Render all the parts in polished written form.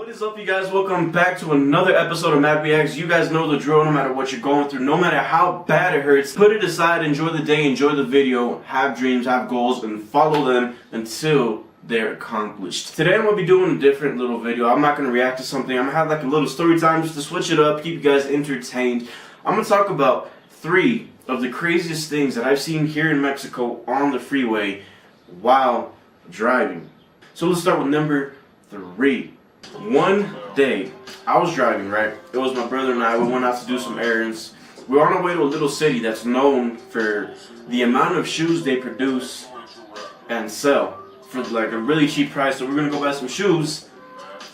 What is up, you guys? Welcome back to another episode of M.A.D. You guys know the drill. No matter what you're going through, no matter how bad it hurts, put it aside, enjoy the day, enjoy the video, have dreams, have goals, and follow them until they're accomplished. Today I'm going to be doing a different little video. I'm not going to react to something. I'm going to have like a little story time just to switch it up, keep you guys entertained. I'm going to talk about 3 of the craziest things that I've seen here in Mexico on the freeway while driving. So let's start with number 3. One day, I was driving, right? It was my brother and I. We went out to do some errands. We were on our way to a little city that's known for the amount of shoes they produce and sell for like a really cheap price. So we're gonna go buy some shoes.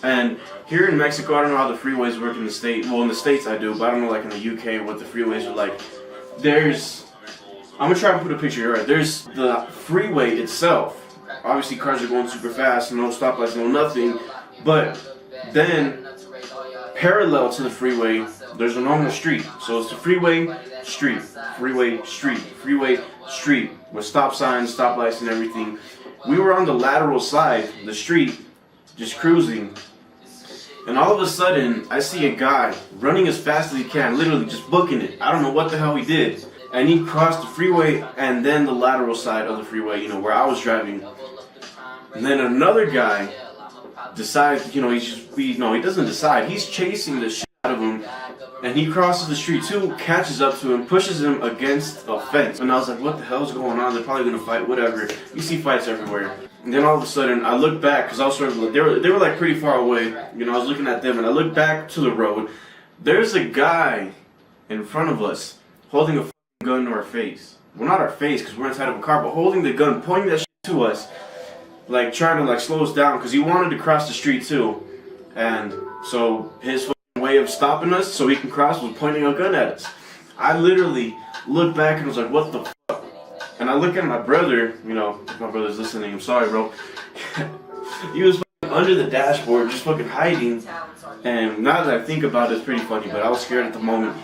And here in Mexico, I don't know how the freeways work in the States. Well, in the States I do, but I don't know like in the UK what the freeways are like. I'm gonna try and put a picture here, right? There's the freeway itself. Obviously cars are going super fast, no stoplights, no nothing. But then, parallel to the freeway, there's a normal street. So it's the freeway, street, freeway, street, freeway, street, with stop signs, stoplights, and everything. We were on the lateral side, the street, just cruising. And all of a sudden, I see a guy running as fast as he can, literally just booking it. I don't know what the hell he did. And he crossed the freeway and then the lateral side of the freeway, you know, where I was driving. And then another guy decides, he doesn't decide. He's chasing the shit out of him, and he crosses the street too, catches up to him, pushes him against a fence. And I was like, what the hell's going on? They're probably gonna fight, whatever. You see fights everywhere. And then all of a sudden, I looked back, because I was sort of, they were like pretty far away. You know, I was looking at them, and I looked back to the road. There's a guy in front of us holding a gun to our face. Well, not our face, because we're inside of a car, but holding the gun, pointing that shit to us. Like trying to like slow us down because he wanted to cross the street too, and so his way of stopping us so he can cross was pointing a gun at us. I literally looked back and was like, what the fuck? And I look at my brother, you know, if my brother's listening, I'm sorry, bro. He was under the dashboard just fucking hiding, and now that I think about it, it's pretty funny, but I was scared at the moment.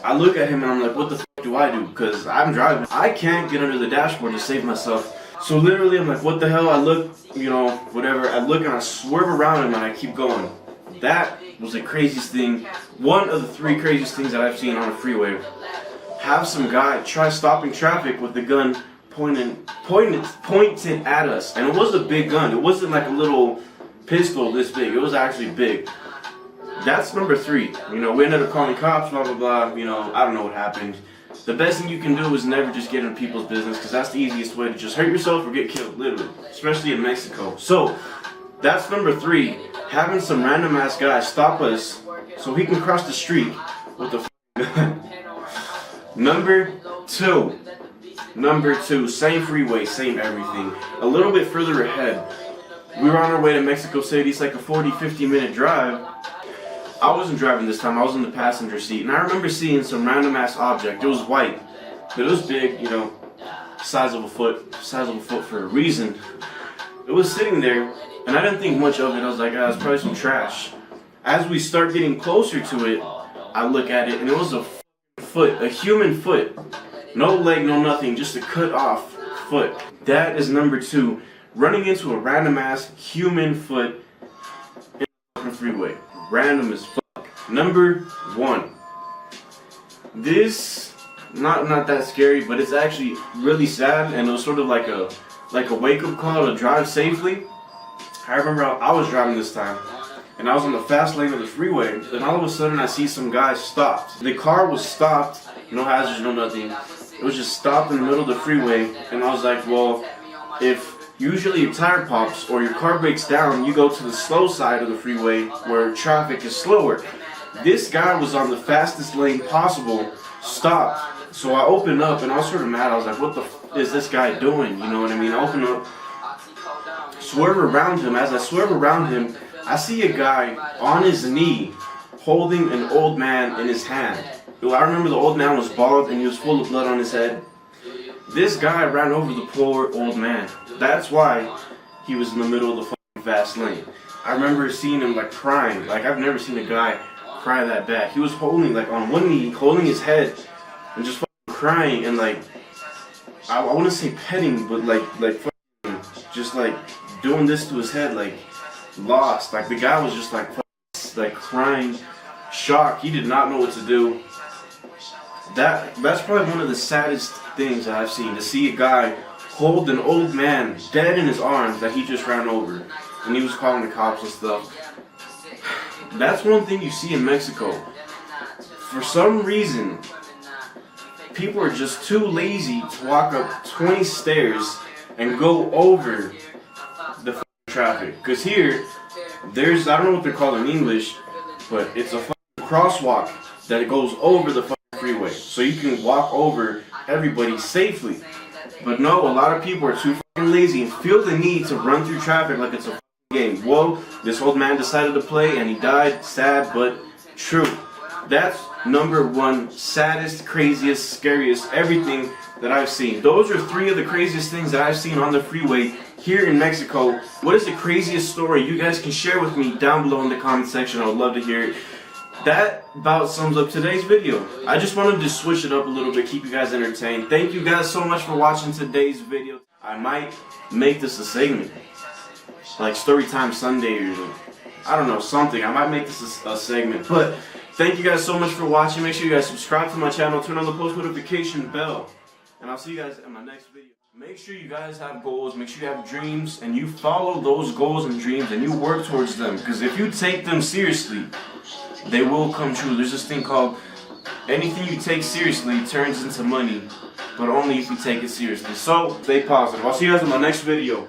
I look at him and I'm like, what the fuck do I do? Because I'm driving. I can't get under the dashboard to save myself. So literally, I'm like, what the hell? I look, you know, whatever. I look and I swerve around him and I keep going. That was the craziest thing. One of the 3 craziest things that I've seen on a freeway. Have some guy try stopping traffic with the gun pointed at us. And it was a big gun. It wasn't like a little pistol this big. It was actually big. That's number 3. You know, we ended up calling cops, blah, blah, blah. You know, I don't know what happened. The best thing you can do is never just get in people's business, because that's the easiest way to just hurt yourself or get killed, literally, especially in Mexico. So that's number 3, having some random ass guy stop us so he can cross the street with a gun. Number 2, same freeway, same everything. A little bit further ahead, we were on our way to Mexico City. It's like a 40-50 minute drive. I wasn't driving this time, I was in the passenger seat, and I remember seeing some random ass object. It was white, but it was big, you know, size of a foot for a reason. It was sitting there, and I didn't think much of it. I was like, it's probably some trash. As we start getting closer to it, I look at it, and it was a foot, a human foot. No leg, no nothing, just a cut off foot. That is number 2, running into a random ass human foot in the freeway. Random as fuck. Number 1. This not that scary, but it's actually really sad, and it was sort of like a wake-up call to drive safely. I remember I was driving this time, and I was on the fast lane of the freeway, and all of a sudden I see some guy stopped. The car was stopped, no hazards, no nothing. It was just stopped in the middle of the freeway, and I was like, well, if usually your tire pops or your car breaks down, you go to the slow side of the freeway where traffic is slower. This guy was on the fastest lane possible, stopped. So I opened up and I was sort of mad. I was like, what the f is this guy doing? You know what I mean? I open up, swerve around him. As I swerve around him, I see a guy on his knee holding an old man in his hand. I remember the old man was bald and he was full of blood on his head. This guy ran over the poor old man. That's why he was in the middle of the fucking fast lane. I remember seeing him like crying. Like I've never seen a guy cry that bad. He was holding like on one knee, holding his head, and just fucking crying and like I want to say petting, but like fucking just like doing this to his head, like lost. Like the guy was just like crying, shocked. He did not know what to do. That's probably one of the saddest things that I've seen, to see a guy hold an old man dead in his arms that he just ran over, and he was calling the cops and stuff. That's one thing you see in Mexico. For some reason, people are just too lazy to walk up 20 stairs and go over the traffic. Because here, there's, I don't know what they're called in English, but it's a crosswalk that it goes over the freeway. So you can walk over everybody safely. But no, a lot of people are too lazy and feel the need to run through traffic like it's a game. Well, this old man decided to play and he died. Sad, but true. That's number one saddest, craziest, scariest, everything that I've seen. Those are three of the craziest things that I've seen on the freeway here in Mexico. What is the craziest story? You guys can share with me down below in the comment section. I would love to hear it. That about sums up today's video. I just wanted to switch it up a little bit, keep you guys entertained. Thank you guys so much for watching today's video. I might make this a segment, like Storytime Sunday or I don't know, something. I might make this a segment. But thank you guys so much for watching. Make sure you guys subscribe to my channel, turn on the post notification bell, and I'll see you guys in my next video. Make sure you guys have goals, make sure you have dreams, and you follow those goals and dreams and you work towards them. Because if you take them seriously, they will come true. There's this thing called, anything you take seriously turns into money, but only if you take it seriously. So, stay positive. I'll see you guys in my next video.